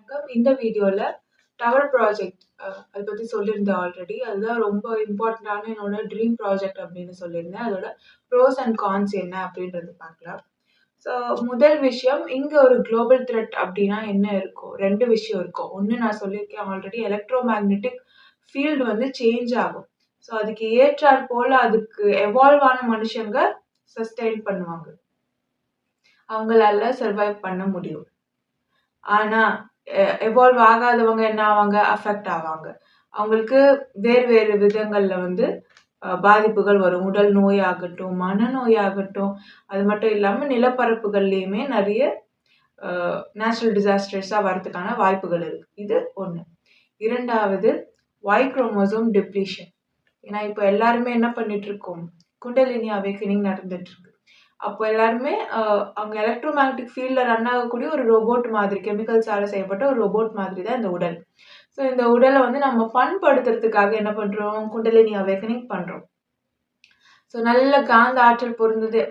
வணக்கம். இந்த வீடியோல டவர் ப்ராஜெக்ட் அத பத்தி சொல்லியிருந்தேன் ஆல்ரெடி. அதுதான் ரொம்ப இம்பார்ட்டன்ட்டான என்னோட ட்ரீம் ப்ராஜெக்ட் அப்படின்னு சொல்லியிருந்தேன். அதோட ப்ரோஸ் அண்ட் கான்ஸ் என்ன அப்படின்றது பார்க்கலாம். ஸோ முதல் விஷயம், இங்க ஒரு குளோபல் த்ரெட் அப்படின்னா என்ன இருக்கும்? 2 விஷயம் இருக்கும். ஒண்ணு நான் சொல்லியிருக்கேன் ஆல்ரெடி, எலக்ட்ரோ மேக்னெட்டிக் ஃபீல்டு வந்து சேஞ்ச் ஆகும். ஸோ அதுக்கு ஏற்றாற் போல அதுக்கு எவால்வ் ஆன மனுஷங்க சஸ்டெயின் பண்ணுவாங்க. அவங்களால சர்வைவ் பண்ண முடியும். ஆனா எவால்வ் ஆகாதவங்க என்ன ஆவாங்க? அஃபெக்ட் ஆவாங்க. அவங்களுக்கு வேறு வேறு விதங்கள்ல வந்து பாதிப்புகள் வரும். உடல் நோயாகட்டும், மனநோயாகட்டும், அது மட்டும் இல்லாம நிலப்பரப்புகள்லயுமே நிறைய நேச்சுரல் டிசாஸ்டர்ஸா வரதுக்கான வாய்ப்புகள் இருக்கு. இது ஒண்ணு. 2வது, Y குரோமோசோம் டிப்ளீஷன். ஏன்னா இப்ப எல்லாருமே என்ன பண்ணிட்டு இருக்கோம்? குண்டலினி அவேக்கனிங் நடந்துட்டு இருக்கு. அப்போ எல்லாருமே அவங்க எலக்ட்ரோ மேக்னெட்டிக் ஃபீல்ட்ல ரன் ஆகக்கூடிய ஒரு ரோபோட் மாதிரி, கெமிக்கல்ஸால செய்யப்பட்ட ஒரு ரோபோட் மாதிரி தான் இந்த உடல். ஸோ இந்த உடலை வந்து நம்ம பண்படுத்துறதுக்காக என்ன பண்றோம்? குண்டலினி அவேக்கனிங் பண்றோம். ஸோ நல்ல காந்த ஆற்றல்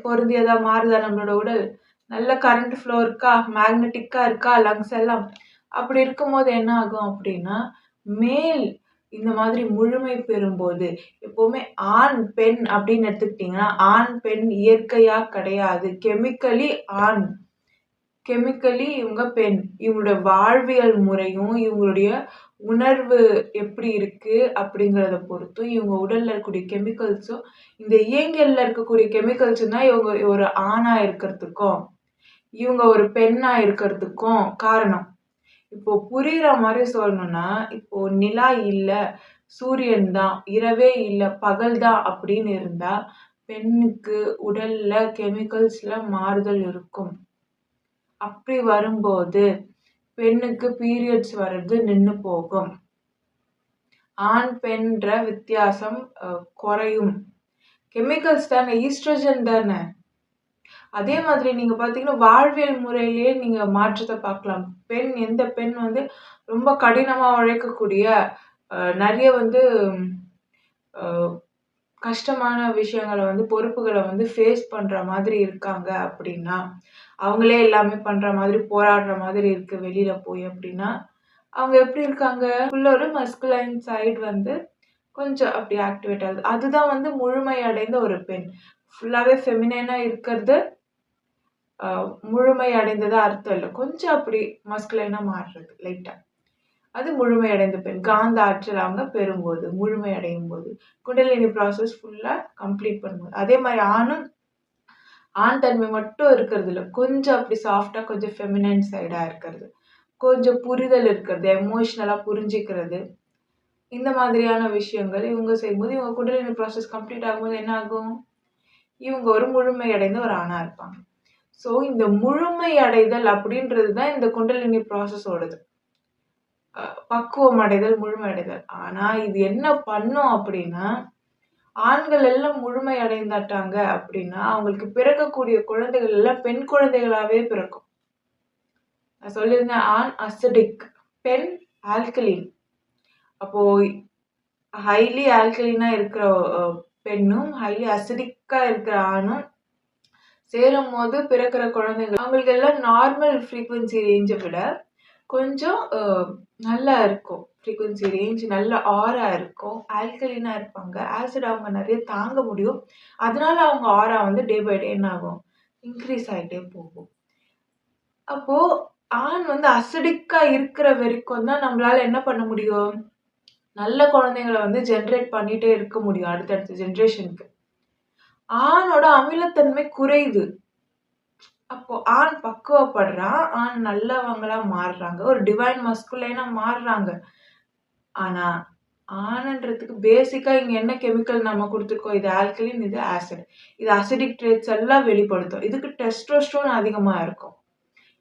பொருந்தியதா மாறுதா நம்மளோட உடல்? நல்ல கரண்ட் ஃப்ளோ இருக்கா? மேக்னெட்டிக்கா இருக்கா லங்ஸ் எல்லாம்? அப்படி இருக்கும்போது என்ன ஆகும் அப்படின்னா, மேல் இந்த மாதிரி முழுமை பெறும்போது, எப்பவுமே ஆண் பெண் அப்படின்னு எடுத்துக்கிட்டீங்கன்னா, ஆண் பெண் இயற்கையா கிடையாது. கெமிக்கலி ஆண், கெமிக்கலி இவங்க பெண். இவங்களோட வாழ்வியல் முறையும் இவங்களுடைய உணர்வு எப்படி இருக்கு அப்படிங்கிறத பொறுத்தும், இவங்க உடல்ல இருக்கக்கூடிய கெமிக்கல்ஸும், இந்த இயங்கியல்ல இருக்கக்கூடிய கெமிக்கல்ஸும் தான் இவங்க ஒரு ஆணா இருக்கிறதுக்கும் இவங்க ஒரு பெண்ணா இருக்கிறதுக்கும் காரணம். இப்போ புரியுற மாதிரி சொல்லணும்னா, இப்போ நிலா இல்ல, சூரியன் தான், இரவே இல்ல, பகல் தான் அப்படின்னு இருந்தா, பெண்ணுக்கு உடல்ல கெமிக்கல்ஸ்ல மாறுதல் இருக்கும். அப்படி வரும்போது பெண்ணுக்கு பீரியட்ஸ் வர்றது நின்னு போகும். ஆண் பெண்ன்ற வித்தியாசம் குறையும். கெமிக்கல்ஸ் தானே, ஈஸ்ட்ரோஜன் தானே. அதே மாதிரி நீங்க பாத்தீங்கன்னா, வாழ்வியல் முறையிலேயே நீங்க மாற்றத்தை பார்க்கலாம். எந்த பெண் வந்து ரொம்ப கடினமா உழைக்கக்கூடிய நிறைய வந்து கஷ்டமான விஷயங்களை வந்து பொறுப்புகளை வந்து ஃபேஸ் பண்ற மாதிரி இருக்காங்க அப்படின்னா, அவங்களே எல்லாமே பண்ற மாதிரி போராடுற மாதிரி இருக்கு வெளியில போய் அப்படின்னா, அவங்க எப்படி இருக்காங்க? உள்ள ஒரு மஸ்குலைன் சைடு வந்து கொஞ்சம் அப்படி ஆக்டிவேட் ஆகுது. அதுதான் வந்து முழுமை அடைந்த ஒரு பெண். ஃபுல்லாவே ஃபெமினைனா இருக்கிறது முழுமை அடைந்ததா அர்த்தம் இல்லை. கொஞ்சம் அப்படி மஸ்குலைனா மாறுறது லைட்டா. அது முழுமை அடைந்த பெண். காந்த ஆற்றல் அவங்க பெறும்போது, முழுமை அடையும் போது, குண்டலினி ப்ராசஸ் ஃபுல்லா கம்ப்ளீட் பண்ணும்போது. அதே மாதிரி ஆண் தன்மை மட்டும் இருக்கிறது இல்லை. கொஞ்சம் அப்படி சாஃப்டா, கொஞ்சம் ஃபெமினைன் சைடா இருக்கிறது, கொஞ்சம் புரிதல் இருக்கிறது, எமோஷனலா புரிஞ்சுக்கிறது, இந்த மாதிரியான விஷயங்கள் இவங்க செய்யும்போது, இவங்க குண்டலினி ப்ராசஸ் கம்ப்ளீட் ஆகும்போது என்ன ஆகும்? இவங்க ஒரு முழுமை அடைந்த ஒரு ஆணா இருப்பாங்க. ஸோ இந்த முழுமை அடைதல் அப்படின்றது தான் இந்த குண்டலினி ப்ராசஸோடது. பக்குவம் அடைதல், முழுமை அடைதல். ஆனா இது என்ன பண்ணும் அப்படின்னா, ஆண்கள் எல்லாம் முழுமை அடைந்தாட்டாங்க அப்படின்னா, அவங்களுக்கு பிறக்கக்கூடிய குழந்தைகள் எல்லாம் பெண் குழந்தைகளாவே பிறக்கும். நான் சொல்லியிருந்தேன், ஆண் அசிடிக், பெண் ஆல்கலின். அப்போ ஹைலி ஆல்கலினா இருக்கிற பெண்ணும், ஹைலி அசிடிக்கா இருக்கிற ஆணும் சேரும் போது பிறக்கிற குழந்தைகள் அவங்களுக்கு எல்லாம் நார்மல் ஃப்ரீக்வன்சி ரேஞ்சை விட கொஞ்சம் நல்லா இருக்கும். ஃப்ரீக்வன்சி ரேஞ்ச் நல்ல ஆரா இருக்கும். ஆல்கலினா இருப்பாங்க. ஆசிட் அவங்க நிறைய தாங்க முடியும். அதனால அவங்க ஆரா வந்து டே பை டே என்ன ஆகும்? இன்க்ரீஸ் ஆகிட்டே போகும். அப்போ ஆண் வந்து அசிடிக்கா இருக்கிற வரைக்கும் தான் நம்மளால என்ன பண்ண முடியும்? நல்ல குழந்தைங்களை வந்து ஜென்ரேட் பண்ணிட்டே இருக்க முடியும் அடுத்தடுத்த ஜென்ரேஷனுக்கு. ஆணோட அமிலத்தன்மை குறையுது. அப்போ ஆண் பக்குவப்படுறான், ஆண் நல்லவங்களா மாறுறாங்க, ஒரு டிவைன் மஸ்குலைனா மாறுறாங்க. ஆனா ஆண்ன்றதுக்கு பேசிக்கா இங்க என்ன கெமிக்கல் நம்ம கொடுத்துருக்கோம்? இது ஆல்கலின், இது ஆசிட். இது அசிடிக் ட்ரேட்ஸ் எல்லாம் வெளிப்படுத்தும். இதுக்கு டெஸ்டோஸ்டரோன் அதிகமா இருக்கும்,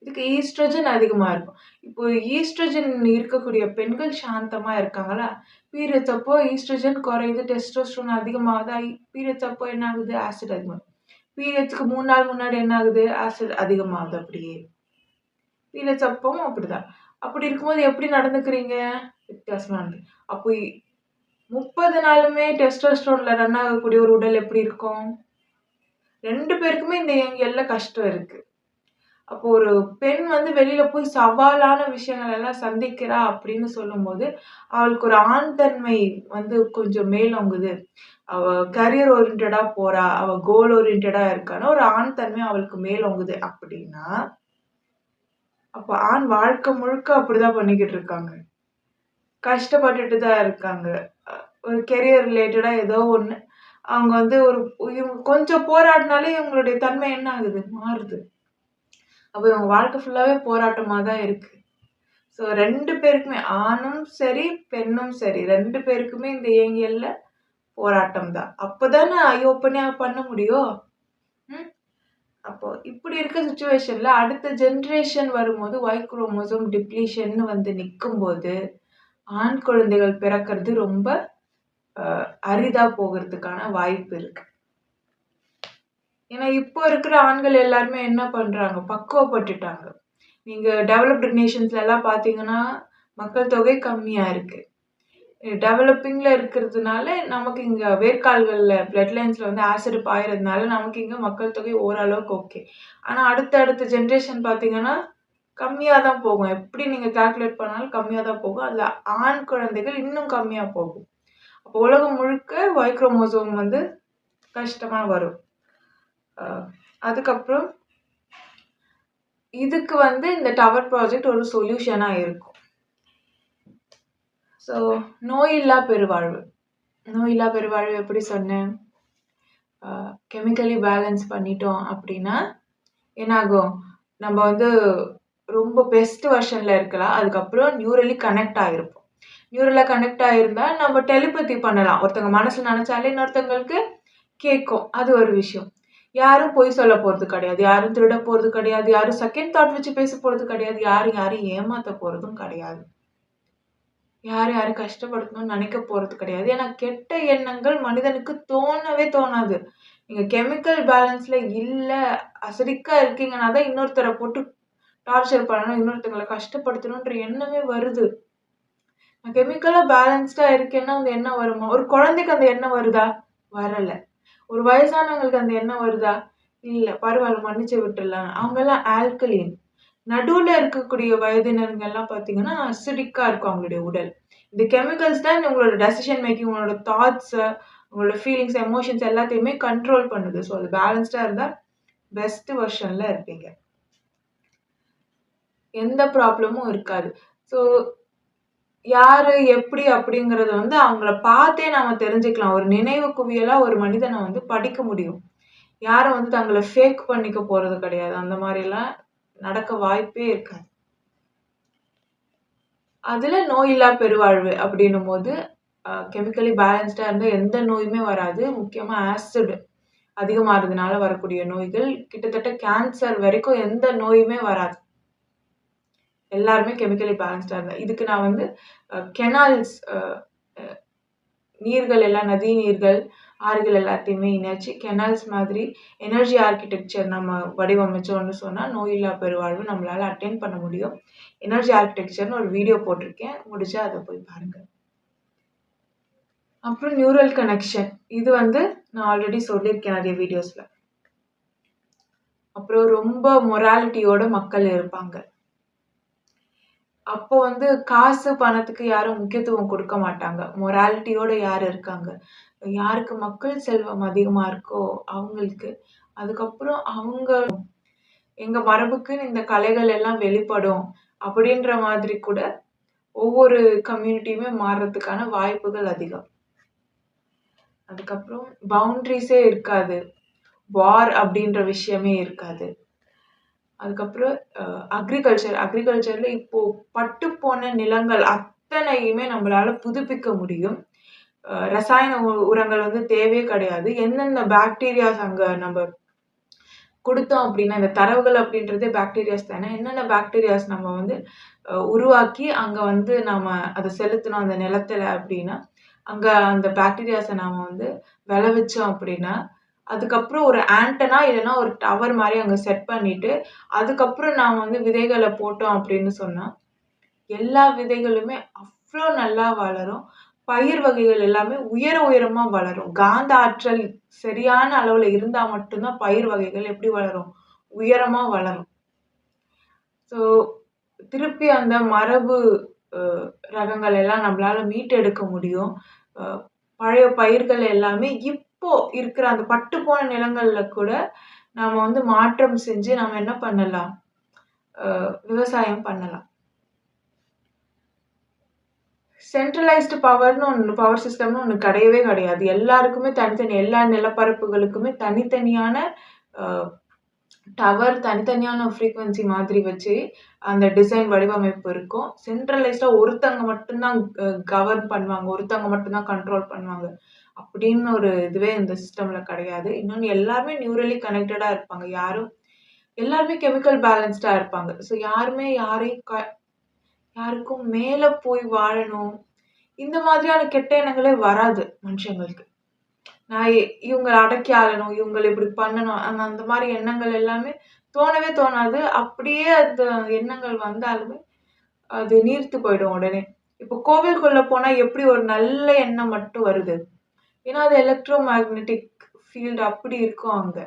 இதுக்கு ஈஸ்ட்ரோஜன் அதிகமா இருக்கும். இப்போ ஈஸ்ட்ரோஜன் இருக்கக்கூடிய பெண்கள் சாந்தமா இருக்காங்களா? பீரியட்ஸ் அப்போ ஈஸ்ட்ரோஜன் குறையுது, டெஸ்டோஸ்டரோன் அதிகமாகுதா? பீரியட்ஸ் அப்போ என்ன ஆகுது? ஆசிட் அதிகமாகுது. பீரியட்ஸ்க்கு 3 நாள் முன்னாடி என்ன ஆகுது? ஆசிட் அதிகமாகுது. அப்படியே பீரியட்ஸ் அப்பவும் அப்படிதான். அப்படி இருக்கும்போது எப்படி நடந்துக்கிறீங்க? வித்தியாசமானது. அப்போ 30 நாளுமே டெஸ்டோஸ்டரோன்ல ரன் ஆகக்கூடிய ஒரு உடல் எப்படி இருக்கும்? 2 பேருக்குமே இந்த இயங்கியல்ல கஷ்டம் இருக்கு. அப்போ ஒரு பெண் வந்து வெளியில போய் சவாலான விஷயங்கள் எல்லாம் சந்திக்கிறா அப்படின்னு சொல்லும்போது, அவளுக்கு ஒரு ஆண் தன்மை வந்து கொஞ்சம் மேலோங்குது. அவ கரியர் ஓரியன்டடா போறா, அவ கோல் ஓரியன்டடா இருக்கான்னா, ஒரு ஆண் தன்மை அவளுக்கு மேலோங்குது அப்படின்னா, அப்ப ஆண் வாழ்க்கை முழுக்க அப்படிதான் பண்ணிக்கிட்டு இருக்காங்க. கஷ்டப்பட்டுட்டு தான் இருக்காங்க. அ ஒரு கெரியர் ரிலேட்டடா ஏதோ ஒண்ணு. அவங்க வந்து இவங்க கொஞ்சம் போராடினாலே இவங்களுடைய தன்மை என்ன ஆகுது? மாறுது. அப்ப இவங்க வாழ்க்கை ஃபுல்லாவே போராட்டமா தான் இருக்கு. ஸோ 2 பேருக்குமே ஆணும் சரி, பெண்ணும் சரி 2 பேருக்குமே இந்த இயங்கியல்ல போராட்டம் தான். அப்பதானே ஐ ஓப்பனா பண்ண முடியும். ம். அப்போ இப்படி இருக்க சிச்சுவேஷன்ல அடுத்த ஜெனரேஷன் வரும்போது Y குரோமோசோம் டிப்ளீஷன்னு வந்து நிக்கும்போது, ஆண் குழந்தைகள் பிறக்கறது ரொம்ப அரிதா போகறதுக்கான வாய்ப்பு இருக்கு. ஏன்னா இப்போ இருக்கிற ஆண்கள் எல்லாருமே என்ன பண்றாங்க? பக்குவப்பட்டுட்டாங்க. நீங்க டெவலப்டு நேஷன்ஸ்ல எல்லாம் பார்த்தீங்கன்னா, மக்கள் தொகை கம்மியா இருக்கு. டெவலப்பிங்ல இருக்கிறதுனால நமக்கு இங்க வேர்க்கால்கள்ல பிளட் லைன்ஸ்ல வந்து ஆசிட் பாயறதுனால நமக்கு இங்க மக்கள் தொகை ஓரளவுக்கு ஓகே. ஆனா அடுத்த ஜெனரேஷன் பார்த்தீங்கன்னா, கம்மியா தான் போகும். எப்படி நீங்க கால்குலேட் பண்ணாலும் கம்மியா தான் போகும். அதுல ஆண் குழந்தைகள் இன்னும் கம்மியா போகும். அப்போ உலகம் முழுக்க Y குரோமோசோம் வந்து கஷ்டமா வரும். அ அதுக்கப்புறம் இதுக்கு வந்து இந்த டவர் ப்ராஜெக்ட் ஒரு சொல்யூஷனா இருக்கும். ஸோ நோயில்லா பெருவாழ்வு. நோயில்லா பெருவாழ்வு எப்படி சொன்னேன்? கெமிக்கலி பேலன்ஸ் பண்ணிட்டோம் அப்படின்னா, என்னாகும்? நம்ம வந்து ரொம்ப பெஸ்ட் வெர்ஷன்ல இருக்கலாம். அதுக்கப்புறம் நியூரலி கனெக்ட் ஆயிருப்போம். நியூரலா கனெக்ட் ஆயிருந்தா நம்ம டெலிபதி பண்ணலாம். ஒருத்தவங்க மனசுல நெனச்சாலே இன்னொருத்தவங்களுக்கு கேட்கும். அது ஒரு விஷயம். யாரும் பொய் சொல்ல போறது கிடையாது. யாரும் திருட போறது கிடையாது. யாரும் செகண்ட் தாட் வச்சு பேச போறது கிடையாது. யாரும் யாரையும் ஏமாத்த போறதும் கிடையாது. யாரையும் கஷ்டப்படுத்தணும்னு நினைக்க போறது கிடையாது. ஏன்னா கெட்ட எண்ணங்கள் மனிதனுக்கு தோணவே தோணாது. நீங்க கெமிக்கல் பேலன்ஸ்ல இல்ல, அசிடிக்கா இருக்கீங்கன்னா தான் இன்னொருத்தர போட்டு டார்ச்சர் பண்ணணும், இன்னொருத்தங்கள கஷ்டப்படுத்தணும்ன்ற எண்ணமே வருது. நான் கெமிக்கலா பேலன்ஸ்டா இருக்கேன்னா அந்த எண்ணம் வருமா? ஒரு குழந்தைக்கு அந்த எண்ணம் வருதா? வரல. ஒரு வயசானவங்களுக்கு அந்த எண்ணம் வருதா? இல்ல. பரவால்ல மன்னிச்சு விட்டுறலாம். அவங்கலாம் ஆல்கலின். நடுவுல இருக்கக்கூடிய வயதினருங்கலாம் பார்த்தீங்கன்னா, அசிடிக்கா இருக்கும் அவங்களுடைய உடல். இந்த கெமிக்கல்ஸ் தான் உங்களோட டெசிஷன் மேக்கிங், உங்களோட தாட்ஸ், உங்களோட ஃபீலிங்ஸ், எமோஷன்ஸ் எல்லாத்தையுமே கண்ட்ரோல் பண்ணுது. ஸோ அது பேலன்ஸ்டா இருந்தா பெஸ்ட் வெர்ஷன்ல இருப்பீங்க. எந்த ப்ராப்ளமும் இருக்காது. ஸோ யாரு, எப்படி அப்படிங்கிறத வந்து அவங்கள பார்த்தே நாம தெரிஞ்சுக்கலாம். ஒரு நினைவு குவியலா ஒரு மனிதன வந்து படிக்க முடியும். யாரும் வந்து தங்கள ஃபேக் பண்ணிக்க போறது கிடையாது. அந்த மாரிலாம் நடக்க வாய்ப்பே இருக்காது. அதுல நோயில்லா பெருவாழ்வு அப்படின்னும்போது, கெமிக்கலி பேலன்ஸ்டா இருந்தா எந்த நோயுமே வராது. முக்கியமா ஆசிட் அதிகமாறதுனால வரக்கூடிய நோய்கள், கிட்டத்தட்ட கேன்சர் வரைக்கும் எந்த நோயுமே வராது. எல்லாருமே கெமிக்கலி பேலன்ஸ்டா இருந்தா. இதுக்கு நான் வந்து கெனால்ஸ் நீர்கள் எல்லாம் நதி நீர்கள், ஆறுகள் எல்லாத்தையுமே இணைச்சு கெனால்ஸ் மாதிரி எனர்ஜி ஆர்க்கிடெக்சர் நம்ம வடிவமைச்சோம்னு சொன்னா, நோயில்லா பெருவாழ்வு நம்மளால அட்டெயின் பண்ண முடியும். எனர்ஜி ஆர்க்கிடெக்சர்ன்னு ஒரு வீடியோ போட்டிருக்கேன். முடிஞ்சா அத போய் பாருங்க. அப்புறம் நியூரல் கனெக்ஷன். இது வந்து நான் ஆல்ரெடி சொல்லியிருக்கேன் நெறைய வீடியோஸ்ல. அப்புறம் ரொம்ப மொராலிட்டியோட மக்கள் இருப்பாங்க. அப்போ வந்து காசு, பணத்துக்கு யாரும் முக்கியத்துவம் குடுக்க மாட்டாங்க. மொராலிட்டியோட யார் இருக்காங்க? யாருக்கு மக்கள் செல்வம் அதிகமா இருக்கோ அவங்களுக்கு. அதுக்கப்புறம் அவங்க எங்க மரபுக்குன்னு இந்த கலைகள் எல்லாம் வெளிப்படும். அப்படின்ற மாதிரி கூட ஒவ்வொரு கம்யூனிட்டியுமே மாறுறதுக்கான வாய்ப்புகள் அதிகம். அதுக்கப்புறம் பவுண்டரிஸே இருக்காது. வார் அப்படின்ற விஷயமே இருக்காது. அதுக்கப்புறம் அக்ரிகல்ச்சர்ல இப்போ பட்டுப்போன நிலங்கள் அத்தனையுமே நம்மளால புதுப்பிக்க முடியும். ரசாயன உரங்கள் வந்து தேவையே கிடையாது. எந்தெந்த பாக்டீரியாஸ் அங்க நம்ம குடுத்தோம் அப்படின்னா, இந்த தரவுகள் அப்படின்றதே பாக்டீரியாஸ் தானே. என்னென்ன பாக்டீரியாஸ் நம்ம வந்து உருவாக்கி அங்க வந்து நாம அத செலுத்தினோம் அந்த நிலத்துல அப்படின்னா, அங்க அந்த பாக்டீரியாஸ நாம வந்து விளைவிச்சோம் அப்படின்னா, அதுக்கப்புறம் ஒரு ஆண்டனா இல்லன்னா ஒரு டவர் மாரி அங்க செட் பண்ணிட்டு, அதுக்கப்புறம் நாம வந்து விதைகள போட்டோம் அப்படின்னு சொன்னா, எல்லா விதைகளுமே அவ்ளோ நல்லா வளரும். பயிர் வகைகள் எல்லாமே உயரமா வளரும். காந்த ஆற்றல் சரியான அளவுல இருந்தா மட்டும் தான் பயிர் வகைகள் எப்படி வளரும்? உயரமா வளரும். ஸோ திருப்பி அந்த மரபு அ ரகங்கள் எல்லாம் நம்மளால மீட்டெடுக்க முடியும். அ பழைய பயிர்கள் எல்லாமே இப்போ இருக்கிற அந்த பட்டு போன நிலங்கள்ல கூட நாம வந்து மாற்றம் செஞ்சு நம்ம என்ன பண்ணலாம்? விவசாயம் பண்ணலாம். சென்ட்ரலைஸ்டு பவர் சிஸ்டம்னு ஒண்ணு கிடையவே கிடையாது. எல்லாருக்குமே எல்லா நிலப்பரப்புகளுக்குமே தனித்தனியான அ டவர் தனித்தனியான ஃப்ரீக்வென்சி மாதிரி வச்சு அந்த டிசைன் வடிவமைப்பு இருக்கும். சென்ட்ரலைஸ்டா ஒருத்தங்க மட்டும் தான் கவர்ன் பண்ணுவாங்க. ஒருத்தவங்க மட்டும் தான் கண்ட்ரோல் பண்ணுவாங்க. அப்படின்னு ஒரு இதுவே இந்த சிஸ்டம்ல கிடையாது. இன்னொன்னு எல்லாருமே நியூரலி கனெக்டடா இருப்பாங்க. எல்லாருமே கெமிக்கல் பேலன்ஸ்டா இருப்பாங்க. ஸோ யாருமே யாருக்கும் மேல போய் வாழணும். இந்த மாதிரியான கெட்ட எண்ணங்களே வராது மனுஷங்களுக்கு. நான் இவங்கள அடக்கி ஆளணும், இவங்கள இப்படி பண்ணணும். அந்த மாரி எண்ணங்கள் எல்லாமே தோணவே தோணாது. அப்படியே அந்த எண்ணங்கள் வந்தாலுமே, அது நீர்த்து போயிடும் உடனே. இப்போ கோவிலுக்குள்ள போனா எப்படி ஒரு நல்ல எண்ணம் மட்டும் வருது? ஏன்னா, அது எலக்ட்ரோ மேக்னெட்டிக் ஃபீல்ட் அப்படி இருக்கும் அங்க.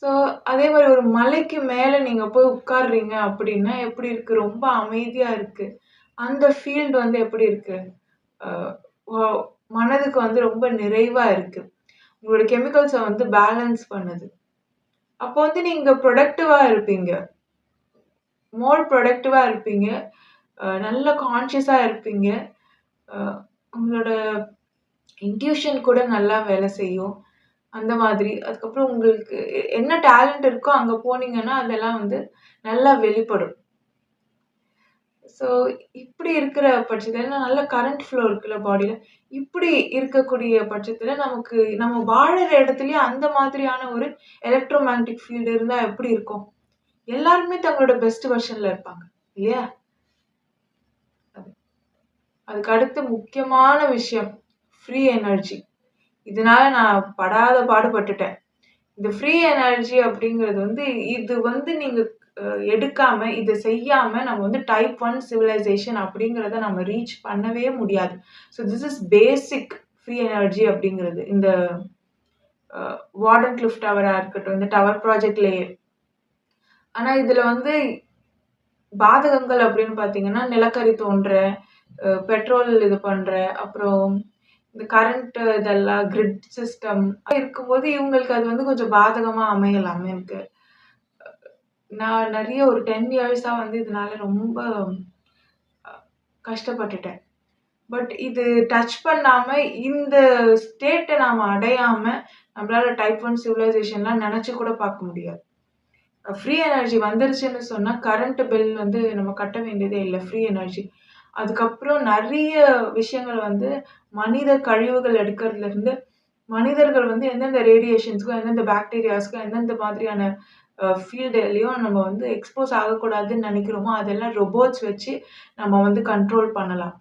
ஸோ, அதே மாரி ஒரு மலைக்கு மேல நீங்க போய் உட்கார்றீங்க அப்படின்னா, எப்படி இருக்கு? ரொம்ப அமைதியா இருக்கு. அந்த ஃபீல்ட் வந்து எப்படி இருக்கு? அ வ மனதுக்கு வந்து ரொம்ப நிறைவா இருக்கு. உங்களோட கெமிக்கல்ஸ வந்து பேலன்ஸ் பண்ணுது. அப்போ வந்து நீங்க ப்ரொடக்டிவா இருப்பீங்க. மோர் ப்ரொடக்டிவா இருப்பீங்க. நல்ல கான்ஷியஸா இருப்பீங்க. அ உங்களோட இன்ட்யூஷன் கூட நல்லா வேலை செய்யும். அந்த மாதிரி. அதுக்கப்புறம் உங்களுக்கு என்ன டேலண்ட் இருக்கோ அங்க போனீங்கன்னா, அதெல்லாம் வந்து நல்லா வெளிப்படும். ஸோ, இப்படி இருக்கிற பட்சத்துல நல்ல கரண்ட் ஃப்ளோ இருக்குல்ல பாடில. இப்படி இருக்கக்கூடிய பட்சத்துல நம்ம வாழுற இடத்துலயே அந்த மாதிரியான ஒரு எலக்ட்ரோ மேக்னெட்டிக் ஃபீல்ட் இருந்தா எப்படி இருக்கும்? எல்லாருமே தங்களோட பெஸ்ட் வெர்ஷன்ல இருப்பாங்க. இல்லையா? அது. அதுக்கு அடுத்து முக்கியமான விஷயம் ஃப்ரீ எனர்ஜி. இதனால நான் படாத பாடுபட்டுட்டேன். இந்த ஃப்ரீ எனர்ஜி அப்படிங்கிறது வந்து இது வந்து நீங்க எடுக்காம, இத செய்யாம நம்ம வந்து டைப் 1 சிவிலைசேஷன் அப்படிங்கிறத நம்ம ரீச் பண்ணவே முடியாது. So this is basic free energy அப்படிங்கிறது. இந்த வார்டன் கிளிஃப் டவரா இருக்கட்டும், இந்த டவர் ப்ராஜெக்ட்லயே. ஆனா இதுல வந்து பாதகங்கள் அப்படின்னு பார்த்தீங்கன்னா, நிலக்கரி தோண்டுறேன், பெட்ரோல் இது பண்றேன், அப்புறம் இந்த கரண்ட் இதெல்லாம் கிரிட் சிஸ்டம் இருக்கும்போது இவங்களுக்கு அது வந்து கொஞ்சம் பாதகமா அமையலாம் எனக்கு. நான் நெறைய ஒரு 10 இயர்ஸா வந்து இதனால ரொம்ப கஷ்டப்பட்டுட்டேன். பட் இது டச் பண்ணாம, இந்த ஸ்டேட்ட நாம அடையாம, நம்மளால டைப் 1 சிவிலைசேஷன்லாம் நெனச்சு கூட பார்க்க முடியாது. ஃப்ரீ எனர்ஜி வந்துருச்சுன்னு சொன்னா, கரண்ட் பில் வந்து நம்ம கட்ட வேண்டியதே இல்ல. Free energy. அதுக்கப்புறம் நெறைய விஷயங்கள் வந்து மனித கழிவுகள் எடுக்கிறதுலருந்து, மனிதர்கள் வந்து எந்தெந்த ரேடியேஷன்ஸ்க்கும், எந்தெந்த பாக்டீரியாஸ்க்கும், எந்தெந்த மாதிரியான ஃபீல்டுலயும் நம்ம வந்து எக்ஸ்போஸ் ஆகக்கூடாதுன்னு நெனைக்கிறோமோ, அதெல்லாம் ரொபோட்ஸ் வச்சு நம்ம வந்து கண்ட்ரோல் பண்ணலாம்.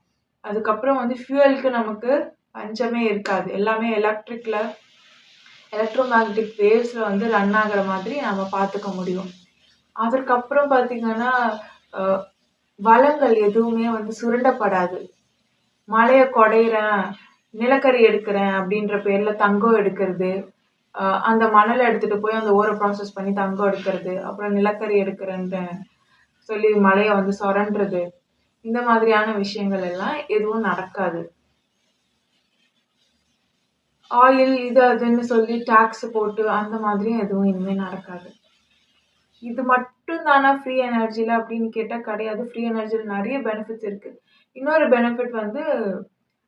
அதுக்கப்புறம் வந்து ஃபியூயலுக்கு நமக்கு பஞ்சமே இருக்காது. எல்லாமே எலக்ட்ரோ மேக்னெட்டிக் வேவ்ஸ்ல வந்து ரன் ஆகுற மாதிரி நம்ம பார்த்துக்க முடியும். அதற்கப்புறம் பார்த்தீங்கன்னா, அ வளங்கள் எதுவுமே வந்து சுரண்டப்படாது. மலைய கொடையிறேன், நிலக்கரி எடுக்கிறேன் அப்படின்ற பேர்ல தங்கம் எடுக்கிறது, அந்த மணல எடுத்துட்டு போய் அந்த ஓர ப்ராசஸ் பண்ணி தங்கம் எடுக்கிறது, அப்புறம் நிலக்கரி எடுக்கிறேன்ட்டு சொல்லி மலைய வந்து சொரண்டுறது, இந்த மாதிரியான விஷயங்கள் எல்லாம் எதுவும் நடக்காது. ஆயில் இது அதுன்னு சொல்லி டாக்ஸ் போட்டு அந்த மாதிரியும் எதுவும் இனிமே நடக்காது. இது மட்டும் தானா ஃப்ரீ எனர்ஜில அப்படின்னு கேட்டா கிடையாது. ஃப்ரீ எனர்ஜில நெறைய பெனிஃபிட்ஸ் இருக்கு. இன்னொரு பெனிஃபிட் வந்து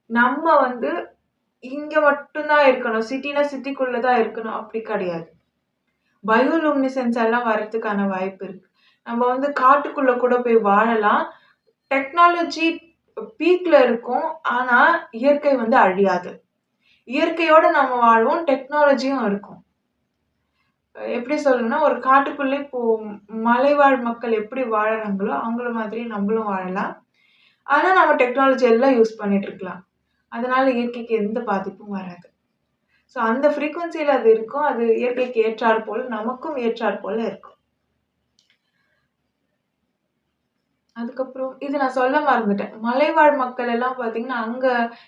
நம்ம வந்து இங்க மட்டும் தான் இருக்கணும். சிட்டினா சிட்டிக்குள்ள தான் இருக்கணும் அப்படி கிடையாது. பயோலுமினிசென்ஸ் எல்லாம் வரதுக்கான வாய்ப்பு இருக்கு. நம்ம வந்து காட்டுக்குள்ள கூட போய் வாழலாம். டெக்னாலஜி பீக்ல இருக்கும். ஆனா இயற்கை வந்து அழியாது. இயற்கையோட நம்ம வாழ்வோம். டெக்னாலஜியும் இருக்கும். எப்படி சொல்லணும்னா, ஒரு காட்டுக்குள்ளே இப்போ மலைவாழ் மக்கள் எப்படி வாழறாங்களோ, அவங்கள மாதிரி நம்மளும் வாழலாம். ஆனா நம்ம டெக்னாலஜி எல்லாம் யூஸ் பண்ணிட்டு இருக்கலாம். அதனால இயற்கைக்கு எந்த பாதிப்பும் வராது. ஸோ அந்த ஃப்ரீக்வென்சில அது இருக்கும். அது இயற்கைக்கு ஏற்றார் போல, நமக்கும் ஏற்றார் போல இருக்கும். அதுக்கப்புறம் இது நான் சொல்ல மறந்துட்டேன். மலைவாழ் மக்கள் எல்லாம் பார்த்தீங்கன்னா, அங்க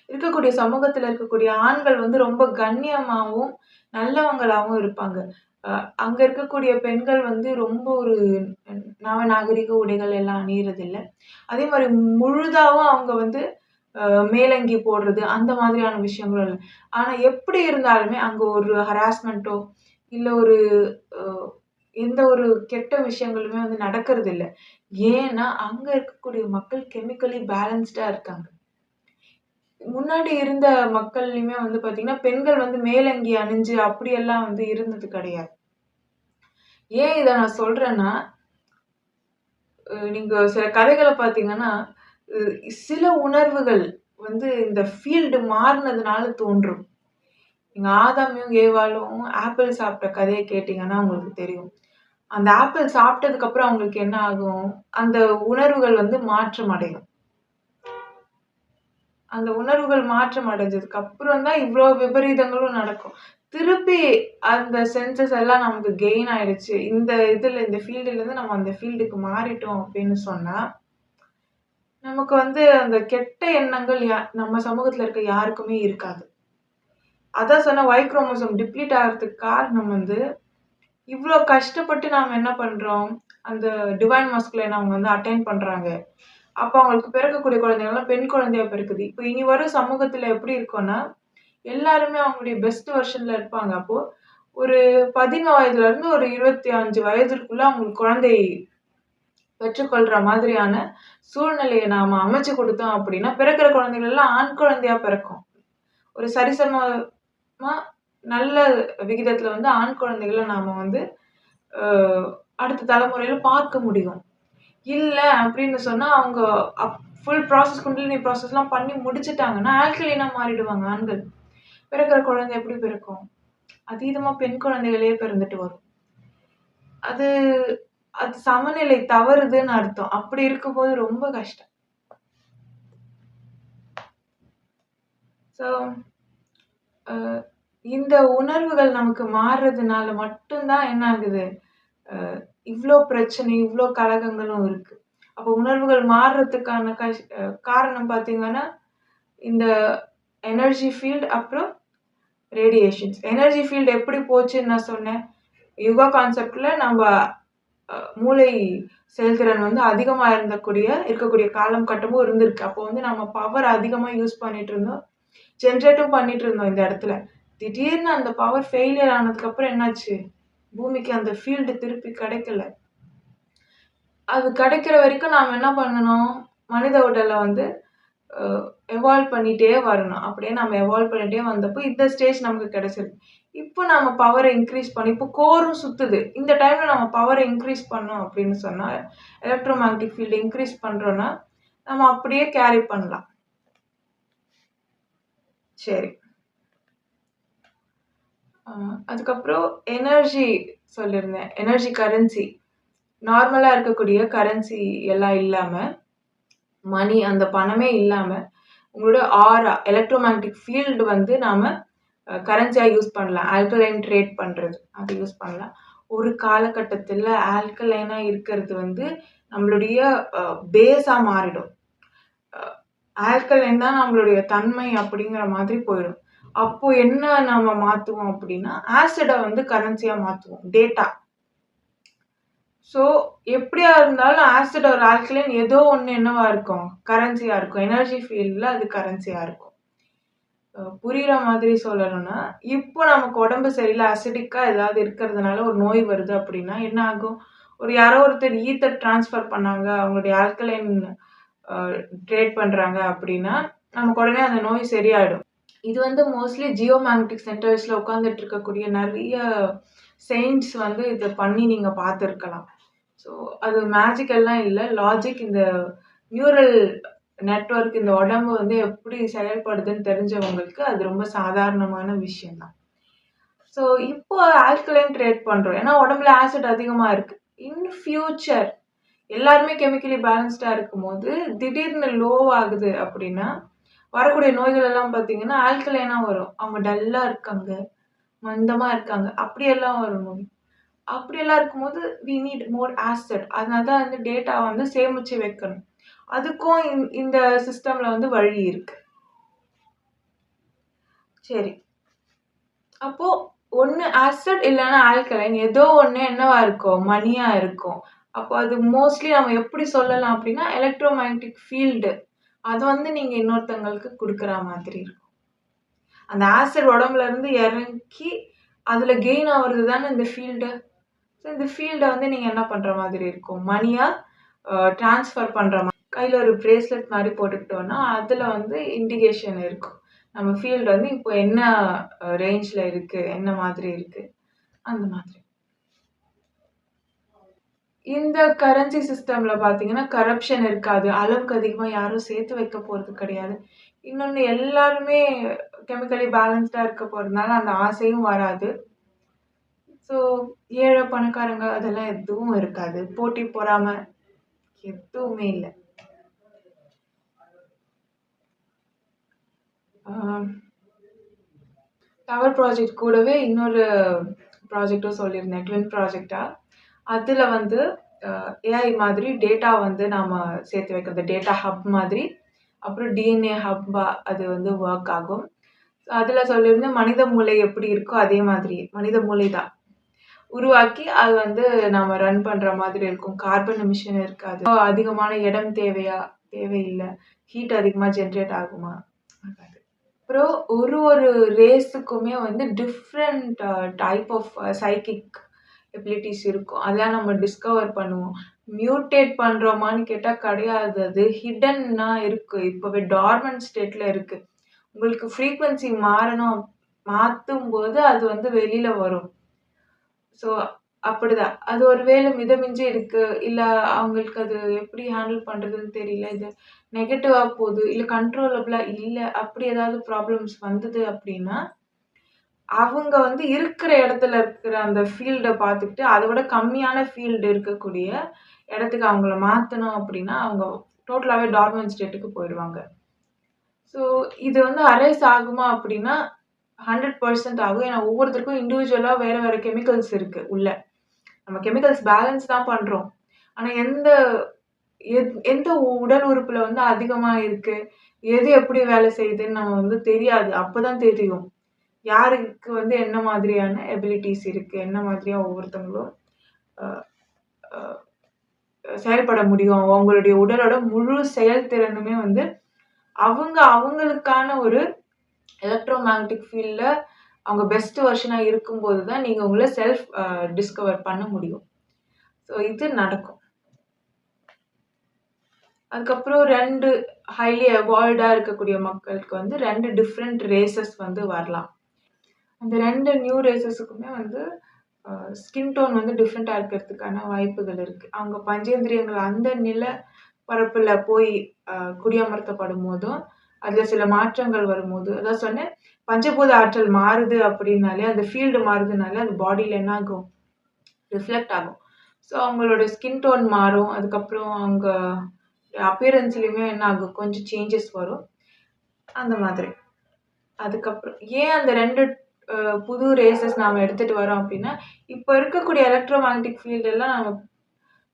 இருக்கக்கூடிய சமூகத்துல இருக்கக்கூடிய ஆண்கள் வந்து ரொம்ப கண்ணியமாவும், நல்லவங்களாவும் இருப்பாங்க. அங்க இருக்கக்கூடிய பெண்கள் வந்து ரொம்ப ஒரு நவநாகரிக உடைகள் எல்லாம் அணியறதில்ல. அதே மாரி முழுதாவும் அவங்க வந்து அ மேலங்கி போடுறது, அந்த மாதிரியான விஷயங்களும் இல்ல. ஆனா எப்படி இருந்தாலுமே அங்க ஒரு ஹராஸ்மென்ட்டோ, இல்ல ஒரு அ எந்த ஒரு கெட்ட விஷயங்களுமே வந்து நடக்கறதில்ல. ஏன்னா, அங்க இருக்கக்கூடிய மக்கள் கெமிக்கலி பேலன்ஸ்டா இருக்காங்க. முன்னாடி இருந்த மக்கள்லயுமே வந்து பார்த்தீங்கன்னா, பெண்கள் வந்து மேலங்கி அணிஞ்சு அப்படியெல்லாம் வந்து இருந்தது கிடையாது. ஏன் இத நான் சொல்றேன்னா, நீங்க சில கதைகள பார்த்தீங்கன்னா, அ சில உணர்வுகள் வந்து இந்த ஃபீல்டு மாறுனதுனால தோன்றும். நீங்க ஆதாமையும், ஏவாளும் ஆப்பிள் சாப்பிட்ட கதைய கேட்டீங்கன்னா உங்களுக்கு தெரியும். அந்த ஆப்பிள் சாப்பிட்டதுக்கு அப்புறம் அவங்களுக்கு என்ன ஆகும்? அந்த உணர்வுகள் வந்து மாற்றம் அடையும். அந்த உணர்வுகள் மாற்றம் அடைஞ்சதுக்கு அப்புறம் தான் இவ்ளோ விபரீதங்களும் நடக்கும். திருப்பி அந்த சென்சஸ் எல்லாம் நமக்கு கெயின் ஆயிடுச்சு. இந்த ஃபீல்டுலருந்து நம்ம அந்த ஃபீல்டுக்கு மாறிட்டோம் அப்படின்னு சொன்னா, நமக்கு வந்து அந்த கெட்ட எண்ணங்கள் நம்ம சமூகத்துல இருக்க யாருக்குமே இருக்காது. அதான் சொன்னேன் Y குரோமோசோம் டிப்ளீட் ஆகுறதுக்கு காரணம் வந்து, இவ்ளோ கஷ்டப்பட்டு நாம என்ன பண்றோம்? அந்த டிவைன் மாஸ்குலைன் அவங்க வந்து அட்டைன் பண்றாங்க. அப்ப அவங்களுக்கு பிறக்கக்கூடிய குழந்தைகள்லாம் பெண் குழந்தையா பிறக்குது. இப்ப இனி வரும் சமூகத்துல எப்படி இருக்கும்னா, எல்லாருமே அவங்களுடைய பெஸ்ட் வெர்ஷன்ல இருப்பாங்க. அப்போ ஒரு 15 வயதுலருந்து ஒரு 25 வயதிற்குள்ள அவங்களுக்கு குழந்தை பெற்றுக்கொள்ற மாதிரியான சூழ்நிலைய நாம அமைச்சு குடுத்தோம் அப்படின்னா, பிறக்கிற குழந்தைகள் எல்லாம் ஆண் குழந்தையா பிறக்கும். ஒரு சரிசமமா நல்ல விகிதத்துல வந்து ஆண் குழந்தைகள நாம வந்து அ அடுத்த தலைமுறையில பார்க்க முடியும். இல்ல அப்படின்னு சொன்னா, அவங்க ஃபுல் ப்ராசஸ் குண்டலினி ப்ராசஸ்லாம் பண்ணி முடிச்சுட்டாங்கன்னா, ஆல்கலைனா மாறிடுவாங்க ஆண்கள். பிறக்கிற குழந்தை எப்படி பிறக்கும்? அதீதமா பெண் குழந்தைகளே பிறந்துட்டு வரும். அது அது சமநிலை தவறுதுன்னு அர்த்தம். அப்படி இருக்கும்போது ரொம்ப கஷ்டம். ஸோ, அ இந்த உணர்வுகள் நமக்கு மாறுறதுனால மட்டும் தான் என்ன ஆகுது? அ இவ்ளோ பிரச்சனை, இவ்ளோ கலகங்களும் இருக்கு. அப்போ உணர்வுகள் மாறுறதுக்கான காரணம் பார்த்தீங்கன்னா, இந்த எனர்ஜி ஃபீல்ட் அப்புறம் ரேடியேஷன்ஸ். எனர்ஜி ஃபீல்ட் எப்படி போச்சுன்னு நான் சொன்னேன். யுகா கான்செப்ட்ல நம்ப மூளை செயல்திறன் வந்து அதிகமா இருக்கக்கூடிய காலம் கட்டமும் இருந்திருக்கு. அப்போ வந்து நம்ம பவர் அதிகமா யூஸ் பண்ணிட்டு இருந்தோம். ஜெனரேட்டும் பண்ணிட்டு இருந்தோம் இந்த இடத்துல. திடீர்னு அந்த பவர் ஃபெயிலியர் ஆனதுக்கு அப்புறம் என்னாச்சு? பூமிக்கு அந்த ஃபீல்டு திருப்பி கிடைக்கல. அது கிடைக்கிற வரைக்கும் நாம என்ன பண்ணணும்? மனித உடல வந்து அ எவால்வ் பண்ணிட்டே வரணும். அப்படியே நம்ம எவால்வ் பண்ணிட்டே வந்தப்போ இந்த ஸ்டேஜ் நமக்கு கிடைச்சிருக்கு. இப்போ நாம பவர இன்கிரீஸ் பண்ணி இப்போ கோரும் சுத்துது. இந்த டைம்ல நம்ம பவர இன்கிரீஸ் பண்ணோம் அப்படின்னு சொன்னா, எலக்ட்ரோ மேக்னெட்டிக் ஃபீல்ட் இன்கிரீஸ் பண்றோம்னா, நம்ம அப்படியே கேரி பண்ணலாம். சரி. அ அதுக்கப்புறம் எனர்ஜி சொல்லியிருந்தேன். Energy currency. நார்மலா இருக்கக்கூடிய கரன்சி எல்லாம் இல்லாம, மணி அந்த பணமே இல்லாம, உங்களோட ஆரா, எலக்ட்ரோ மேக்னெட்டிக் ஃபீல்டு வந்து நாம கரன்சியா யூஸ் பண்ணலாம். ஆல்கலைன் ட்ரேட் பண்றது. அது யூஸ் பண்ணலாம். ஒரு காலகட்டத்தில ஆல்கலைனா இருக்கிறது வந்து நம்மளுடைய அ பேஸா மாறிடும். அ ஆல்கலைன் தான் நம்மளுடைய தன்மை அப்படிங்கிற மாதிரி போயிடும். அப்போ என்ன நாம மாத்துவோம் அப்படின்னா, ஆசிட வந்து கரன்சியா மாத்துவோம். டேட்டா. ஸோ எப்படியா இருந்தாலும் ஆசிட் ஒரு ஆல்கலைன் ஏதோ ஒண்ணு என்னவா இருக்கும்? கரன்சியா இருக்கும். எனர்ஜி ஃபீல்ட்ல அது கரன்சியா இருக்கும். புரியிற மாதிரி சொல்லணும்னா, இப்போ நமக்கு உடம்பு சரியில்ல, அசிடிக்கா ஏதாவது இருக்கிறதுனால ஒரு நோய் வருது அப்படின்னா, என்ன ஆகும்? யாரோ ஒருத்தர் ஈத்தர் ட்ரான்ஸ்ஃபர் பண்ணாங்க. அவங்களுடைய ஆல்கலைன் அ ட்ரேட் பண்றாங்க அப்படின்னா, நமக்கு உடனே அந்த நோய் சரியாயிடும். இது வந்து மோஸ்ட்லி ஜியோ மேக்னெட்டிக் சென்டர்ஸ்ல உட்கார்ந்துட்டு இருக்கக்கூடிய நெறைய செயின்ட்ஸ் வந்து இத பண்ணி நீங்க பார்த்திருக்கலாம். ஸோ அது மேஜிக் எல்லாம் இல்ல. லாஜிக் இந்த நியூரல் நெட்வொர்க் இந்த உடம்பு வந்து எப்படி செயல்படுதுன்னு தெரிஞ்சவங்களுக்கு அது ரொம்ப சாதாரணமான விஷயம் தான். ஸோ இப்போ ஆல்கலைன் ட்ரேட் பண்றோம். ஏன்னா உடம்புல ஆசிட் அதிகமா இருக்கு. இன் ஃபியூச்சர் எல்லாருமே கெமிக்கலி பேலன்ஸ்டா இருக்கும்போது, திடீர்னு லோ ஆகுது அப்படின்னா, வரக்கூடிய நோய்கள் எல்லாம் பார்த்தீங்கன்னா, ஆல்கலைனா வரும். அவங்க டல்லா இருக்காங்க, மந்தமா இருக்காங்க. அப்படியெல்லாம் வரும் நோய். அப்படியெல்லாம் இருக்கும்போது, வி நீட் மோர் ஆசிட். அதனால தான் வந்து டேட்டா வந்து சேமிச்சு வைக்கணும். அதுக்கும் இந்த சிஸ்டம்ல வந்து வழி இருக்கு. சரி. அப்போ ஒண்ணு ஆசிட் இல்லன்னா ஆல்கலைன் ஏதோ ஒண்ணு என்னவா இருக்கும்? மணியா இருக்கும். அப்போ அது மோஸ்ட்லி நம்ம எப்படி சொல்லலாம் அப்படின்னா, எலக்ட்ரோமேக்னெட்டிக் ஃபீல்டு. அத வந்து நீங்க இன்னொருத்தவங்களுக்கு குடுக்குற மாதிரி இருக்கும். அந்த ஆசிட் உடம்புல இருந்து இறங்கி, அதுல கெயின் ஆவுறது தானே இந்த ஃபீல்டு. ஸோ இந்த ஃபீல்ட வந்து நீங்க என்ன பண்ற மாதிரி இருக்கும்? மணியா ட்ரான்ஸ்ஃபர் பண்ற கையில ஒரு பிரேஸ்லெட் மாரி போட்டுக்கிட்டோம்னா, அதுல வந்து இண்டிகேஷன் இருக்கும். நம்ம ஃபீல்டு வந்து இப்போ என்ன ரேஞ்ச்ல இருக்கு, என்ன மாதிரி இருக்கு, அந்த மாதிரி. இந்த கரன்சி சிஸ்டம்ல பார்த்தீங்கன்னா, கரப்ஷன் இருக்காது. அளவுக்கு அதிகமா யாரும் சேர்த்து வைக்க போறது கிடையாது. இன்னொன்னு எல்லாருமே கெமிக்கலி பேலன்ஸ்டா இருக்க போறதுனால, அந்த ஆசையும் வராது. ஸோ ஏழை, பணக்காரங்க அதெல்லாம் எதுவும் இருக்காது. போட்டி, பொறாம எதுவுமே இல்ல. ஆ டவர் ப்ராஜெக்ட் கூடவே இன்னொரு ப்ராஜெக்ட்டும் சொல்லியிருந்தேன். ட்வின் ப்ராஜெக்ட்டா. அதுல வந்து ஏஐ மாதிரி டேட்டா வந்து நாம சேர்த்து வைக்கிறது. டேட்டா ஹப் மாதிரி. அப்புறம் டிஎன்ஏ ஹப்பா அது வந்து வொர்க் ஆகும். அதுல சொல்லியிருந்தேன் மனித மூளை எப்படி இருக்கோ அதே மாதிரி. மனித மூளை தான். உருவாக்கி அது வந்து நாம ரன் பண்ற மாதிரி இருக்கும். கார்பன் எமிஷன் இருக்காது. அதிகமான இடம் தேவையா? தேவையில்ல. ஹீட் அதிகமா ஜெனரேட் ஆகுமா? ஆகாது. அப்புறம் ஒரு ரேஸுக்குமே வந்து டிஃப்ரெண்ட் டைப் ஆஃப் சைக்கிக் எபிலிட்டீஸ் இருக்கும். அதெல்லாம் நம்ம டிஸ்கவர் பண்ணுவோம். மியூட்டேட் பண்றோமான்னு கேட்டா கிடையாது. அது ஹிடன்னா இருக்கு. இப்பவே டார்மன்ட் ஸ்டேட்ல இருக்கு. உங்களுக்கு ஃப்ரீக்வென்சி மாறணும் மாத்தும்போது அது வந்து வெளில வரும். ஸோ அப்படிதான். அது ஒரு வேளை மிதமிஞ்சி இருக்கு. இல்ல அவங்களுக்கு அது எப்படி ஹேண்டில் பண்றதுன்னு தெரியல. இது நெகட்டிவா போகுது. இல்ல கண்ட்ரோலபிளா இல்ல. அப்படி ஏதாவது ப்ராப்ளம்ஸ் வந்தது அப்படின்னா, அவங்க வந்து இருக்கிற இடத்துல இருக்கிற அந்த ஃபீல்ட பார்த்துக்கிட்டு, அத விட கம்மியான ஃபீல்டு இருக்கக்கூடிய இடத்துக்கு அவங்கள மாத்தணும் அப்படின்னா, அவங்க டோட்டலாவே டார்மன்ட் ஸ்டேட்டுக்கு போயிடுவாங்க. ஸோ இது வந்து அரைஸ் ஆகுமா அப்படின்னா, 100% ஆகும். ஏன்னா ஒவ்வொருத்தருக்கும் இண்டிவிஜுவலா வேற வேற கெமிக்கல்ஸ் இருக்கு உள்ள. நம்ம கெமிக்கல்ஸ் பேலன்ஸ் தான் பண்றோம். ஆனா எந்த உடல் உறுப்புல வந்து அதிகமா இருக்கு, எது எப்படி வேலை செய்யுதுன்னு நம்ம வந்து தெரியாது. அப்பதான் தெரியும். யாருக்கு வந்து என்ன மாதிரியான எபிலிட்டீஸ் இருக்கு, என்ன மாதிரியா ஒவ்வொருத்தவங்களும் அ அ செயல்பட முடியும். அவங்களுடைய உடலோட முழு செயல்திறனுமே வந்து அவங்களுக்கான ஒரு எலக்ட்ரோ மேக்னெட்டிக் ஃபீல்ட்ல அவங்க பெஸ்ட் வெர்ஷனா இருக்கும்போது தான் நீங்க உங்கள செல்ஃப் டிஸ்கவர் பண்ண முடியும். ஸோ இது நடக்கும். அதுக்கப்புறம் 2 ஹைலி எவால்வ்டா இருக்கக்கூடிய மக்களுக்கு வந்து 2 டிஃபரெண்ட் ரேசஸ் வந்து வரலாம். அந்த 2 நியூ ரேசஸுக்குமே வந்து ஸ்கின் டோன் வந்து டிஃபரெண்ட்டா இருக்கிறதுக்கான வாய்ப்புகள் இருக்கு. அவங்க பஞ்சேந்திரியங்கள் அந்த பரப்புல போய் அ குடியமர்த்தப்படும்போதும், அதுல சில மாற்றங்கள் வரும்போது அதான் சொன்னேன், பஞ்சபூத ஆற்றல் மாறுது அப்படின்னாலே, அந்த ஃபீல்டு மாறுதுனாலே, அது பாடியில என்ன ஆகும்? ரிஃப்ளெக்ட் ஆகும். ஸோ அவங்களோட ஸ்கின் டோன் மாறும். அதுக்கப்புறம் அவங்க அப்பியரன்ஸ்லயுமே என்ன ஆகும்? கொஞ்சம் சேஞ்சஸ் வரும். அந்த மாதிரி. அதுக்கப்புறம் ஏன் அந்த 2 அ புது ரேசஸ் நாம எடுத்துட்டு வரோம் அப்டின்னா, இப்ப இருக்கக்கூடிய எலக்ட்ரோ மேக்னெட்டிக் ஃபீல்ட் எல்லாம் நம்ம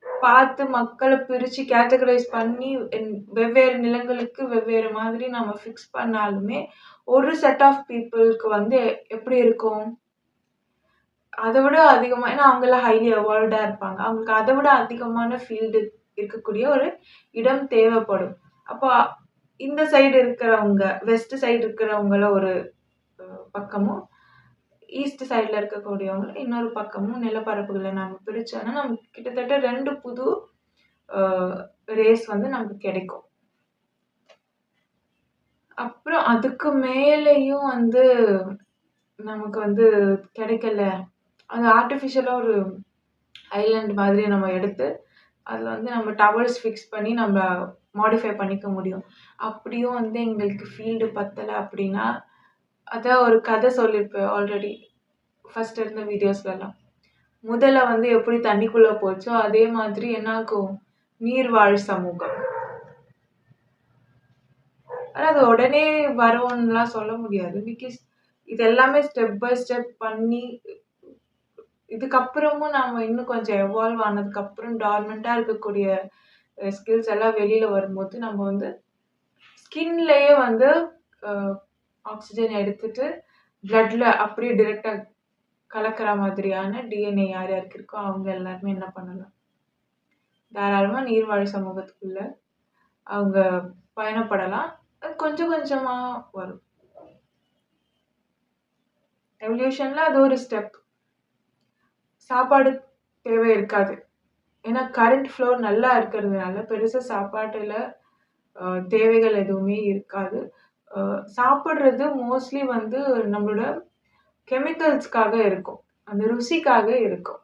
பார்த்து மக்கள பிரிச்சு கேட்டகரைஸ் பண்ணி வெவ்வேறு நிலங்களுக்கு வெவ்வேறு மாதிரி நம்ம ஃபிக்ஸ் பண்ணாலுமே, ஒரு செட் ஆஃப் பீப்பிள்க்கு வந்து எப்படி இருக்கும்? அத விட அதிகமா ஏன்னா அவங்கலாம் ஹைலி எவால்வ்டா இருப்பாங்க. அவங்களுக்கு அத விட அதிகமான ஃபீல்டு இருக்கக்கூடிய ஒரு இடம் தேவைப்படும். அப்போ இந்த சைடு இருக்கிறவங்க, வெஸ்ட் சைடு இருக்கிறவங்கள ஒரு பக்கமும், ஈஸ்ட் சைடுல இருக்கக்கூடியவங்கள இன்னொரு பக்கமும் நிலப்பரப்புகள நாம பிரிச்சோம்னா, நமக்கு கிட்டத்தட்ட 2 புது அ ரேஸ் வந்து நமக்கு கிடைக்கும். அப்புறம் அதுக்கு மேலேயும் வந்து நமக்கு வந்து கிடைக்கல. அது ஆர்டிஃபிஷியலா ஒரு ஐலேண்ட் மாதிரி நம்ம எடுத்து, அதுல வந்து நம்ம டவர்ஸ் ஃபிக்ஸ் பண்ணி நம்ம மாடிஃபை பண்ணிக்க முடியும். அப்படியும் வந்து எங்களுக்கு ஃபீல்டு பத்தல அப்படின்னா, அதான் ஒரு கதை சொல்லியிருப்பேன் ஆல்ரெடி. ஃபர்ஸ்ட் இருந்த வீடியோஸ்லலாம். முதல வந்து எப்படி தண்ணிக்குள்ள போச்சோ, அதே மாதிரி என்னாகும்? நீர்வாழ் சமூகம். ஆனா அது உடனே வரும்ன்னுலாம் சொல்ல முடியாது. பிகாஸ் இது எல்லாமே ஸ்டெப் பை ஸ்டெப் பண்ணி இதுக்கப்புறமும் நாம இன்னும் கொஞ்சம் எவால்வ் ஆனதுக்கப்புறம் டார்மன்ட்டா இருக்கக்கூடிய ஸ்கில்ஸ் எல்லாம் வெளியில வரும்போது, நம்ம வந்து ஸ்கின்லயே வந்து அ ஆக்ஸிஜன் எடுத்துட்டு பிளட்ல அப்படியே டைரக்ட்டா கலக்கிற மாதிரியான டிஎன்ஏ யார் யாருக்கு இருக்கோ அவங்க எல்லாருமே என்ன பண்ணலாம், தாராளமா நீர்வாழ் சமூகத்துக்குள்ள அவங்க பயணப்படலாம். அது கொஞ்சம் கொஞ்சமா வரும். எவல்யூஷன்ல அது ஒரு ஸ்டெப். சாப்பாடு தேவை இருக்காது. ஏன்னா கரண்ட் ஃப்ளோ நல்லா இருக்கிறதுனால பெருசா சாப்பாட்டுல தேவைகள் எதுவுமே இருக்காது. சாப்பிடுறது மோஸ்ட்லி வந்து நம்மளோட கெமிக்கல்ஸ்க்காக இருக்கும். அந்த ருசிக்காக இருக்கும்.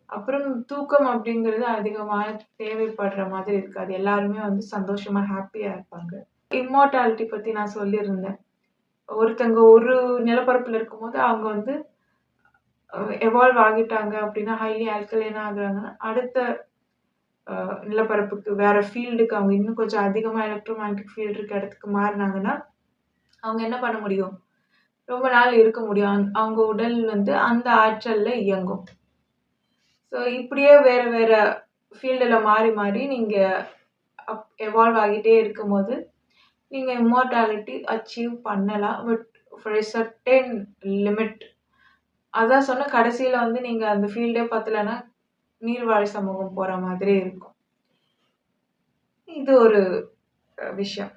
அப்புறம் தூக்கம் அப்படிங்கிறது அதிகமா தேவைப்படுற மாதிரி இருக்காது. எல்லாருமே வந்து சந்தோஷமா, ஹாப்பியா இருப்பாங்க. இம்மார்டாலிட்டி பத்தி நான் சொல்லியிருந்தேன். ஒருத்தங்க ஒரு நிலப்பரப்புல இருக்கும்போது அவங்க வந்து எவால்வ் ஆகிட்டாங்க அப்படின்னா, ஹைலி ஆல்கலைன் ஆகுறாங்கன்னா, அடுத்த நிலப்பரப்புக்கு வேற ஃபீல்டுக்கு அவங்க இன்னும் கொஞ்சம் அதிகமா எலக்ட்ரோமேக்னெட்டிக் ஃபீல்டு இருக்க இடத்துக்கு மாறுனாங்கன்னா, அவங்க என்ன பண்ண முடியும்? ரொம்ப நாள் இருக்க முடியும். அவங்க உடல் வந்து அந்த ஆற்றல்ல இயங்கும். ஸோ இப்படியே வேற வேற ஃபீல்டுல மாறி மாறி நீங்க எவால்வ் ஆகிட்டே இருக்கும்போது, நீங்க இம்மார்டாலிட்டி அச்சீவ் பண்ணலாம். But for a certain limit. அதான் சொன்னேன், கடைசியில வந்து நீங்க அந்த ஃபீல்டே பத்தலன்னா, நீர்வாழ் சமூகம் போற மாதிரி இருக்கும். இது ஒரு விஷயம்.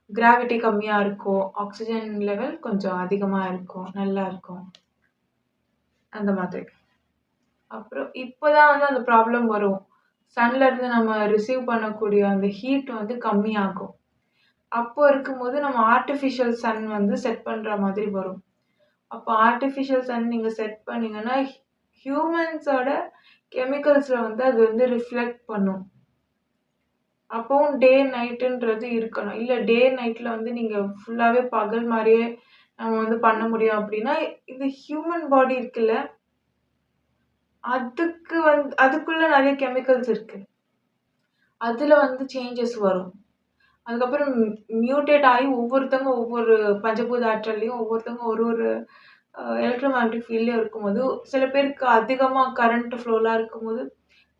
கிராவிட்டி கம்மியா இருக்கும். ஆக்ஸிஜன் லெவல் கொஞ்சம் அதிகமா இருக்கும். நல்லா இருக்கும். அந்த மாதிரி. அப்புறம் இப்பதான் வந்து அந்த ப்ராப்ளம் வரும். சன்ல இருந்து நம்ம ரிசீவ் பண்ணக்கூடிய அந்த ஹீட் வந்து கம்மியாகும். அப்போ இருக்கும்போது நம்ம ஆர்டிஃபிஷியல் சன் வந்து செட் பண்ற மாதிரி வரும். அப்போ ஆர்டிஃபிஷியல் சன் நீங்க செட் பண்ணீங்கன்னா, ஹியூமன்ஸோட கெமிக்கல்ஸ்ல வந்து அது வந்து ரிஃப்ளெக்ட் பண்ணும். அப்பவும் டே நைட்டுன்றது இருக்கணும். இல்ல டே நைட்ல வந்து நீங்க ஃபுல்லாவே பகல் மாரியே நம்ம வந்து பண்ண முடியும் அப்படின்னா, இது ஹியூமன் பாடி இருக்குல்ல, அதுக்குள்ள நெறைய கெமிக்கல்ஸ் இருக்கு. அதுல வந்து சேஞ்சஸ் வரும். அதுக்கப்புறம் மியூட்டேட் ஆகி ஒவ்வொருத்தவங்க ஒவ்வொரு பஞ்சபூத ஆற்றல்லயும் ஒவ்வொருத்தவங்க ஒரு ஒரு எலக்ட்ரோமேக்னெட்டிக் ஃபீல்ட்லயும் இருக்கும்போது, சில பேருக்கு அதிகமா கரண்ட் ஃப்ளோலாம் இருக்கும்போது,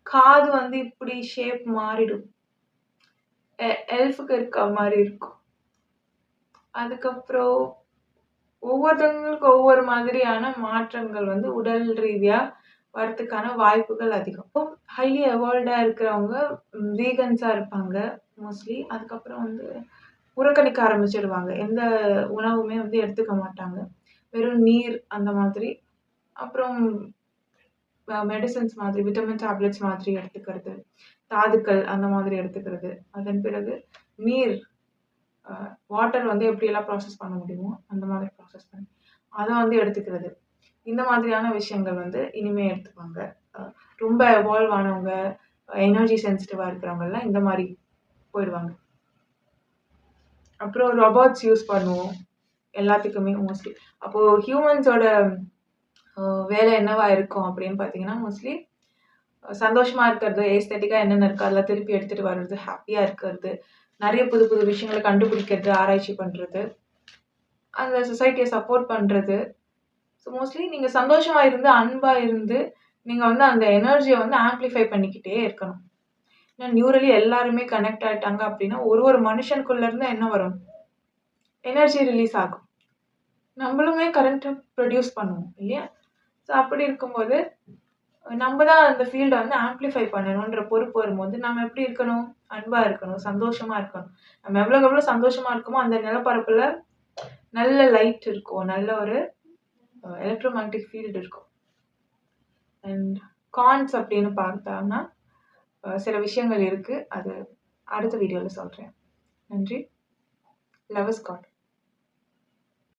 காது வந்து இப்படி ஷேப் மாறிடும். எல்ஃப்க்கு இருக்க மாரி இருக்கும். அதுக்கப்புறம் ஒவ்வொருத்தவங்களுக்கும் ஒவ்வொரு மாதிரியான மாற்றங்கள் வந்து உடல் ரீதியா வரதுக்கான வாய்ப்புகள் அதிகம். ஹைலி எவால்வ்டா இருக்கிறவங்க வீகன்ஸா இருப்பாங்க மோஸ்ட்லி. அதுக்கப்புறம் வந்து புறக்கணிக்க ஆரம்பிச்சுடுவாங்க. எந்த உணவுமே வந்து எடுத்துக்க மாட்டாங்க. வெறும் நீர் அந்த மாதிரி. அப்புறம் மெடிசின்ஸ் மாதிரி, விட்டமின் டேப்லெட்ஸ் மாதிரி எடுத்துக்கிறது. தாதுக்கள் அந்த மாதிரி எடுத்துக்கிறது. அதன் பிறகு நீர் வாட்டர் வந்து எப்படியெல்லாம் ப்ராசஸ் பண்ண முடியுமோ, அந்த மாதிரி ப்ராசஸ் பண்ணி, அத வந்து எடுத்துக்கிறது. இந்த மாதிரியான விஷயங்கள் வந்து இனிமே எடுத்துப்பாங்க. ரொம்ப எவால்வ் ஆனவங்க, எனர்ஜி சென்சிட்டிவா இருக்கிறவங்கலாம் இந்த மாரி போயிடுவாங்க. அப்புறம் ரோபோட்ஸ் யூஸ் பண்ணுவோம். எல்லாத்துக்குமே மோஸ்ட்லி. அப்போ ஹியூமன்ஸோட வேலை என்னவா இருக்கும் அப்படின்னு பார்த்தீங்கன்னா, மோஸ்ட்லி சந்தோஷமா இருக்கிறது, ஏஸ்தெட்டிக்கா என்னென்ன இருக்கோ அதெல்லாம் திருப்பி எடுத்துட்டு வர்றது, ஹாப்பியா இருக்கிறது, நெறைய புது புது விஷயங்கள கண்டுபிடிக்கிறது, ஆராய்ச்சி பண்றது, அந்த சொசைட்டிய சப்போர்ட் பண்றது. ஸோ மோஸ்ட்லி நீங்க சந்தோஷமா இருந்து, அன்பா இருந்து, நீங்க வந்து அந்த எனர்ஜிய வந்து ஆம்பிளிஃபை பண்ணிக்கிட்டே இருக்கணும். ஏன்னா நியூரலி எல்லாருமே கனெக்ட் ஆயிட்டாங்க அப்படின்னா, ஒரு ஒரு மனுஷனுக்குள்ள இருந்து என்ன வரும்? எனர்ஜி ரிலீஸ் ஆகும். நம்மளுமே கரண்ட்ட ப்ரொடியூஸ் பண்ணுவோம் இல்லையா? ஸோ அப்படி இருக்கும்போது, நம்ம தான் அந்த ஃபீல்ட வந்து ஆம்பிளிஃபை பண்ணணுன்ற பொறுப்பு வரும்போது, நம்ம எப்படி இருக்கணும்? அன்பா இருக்கணும், சந்தோஷமா இருக்கணும். நம்ம எவ்வளோக்கு எவ்வளோ சந்தோஷமா இருக்கோமோ, அந்த நிலப்பரப்புல நல்ல லைட் இருக்கும். நல்ல ஒரு எலக்ட்ரோமேக்னெட்டிக் ஃபீல்டு இருக்கும். அண்ட் கான்ஸ் அப்படின்னு பார்த்தாங்கன்னா, சில விஷயங்கள் இருக்கு. அது அடுத்த வீடியோல சொல்றேன். நன்றி. Love is God.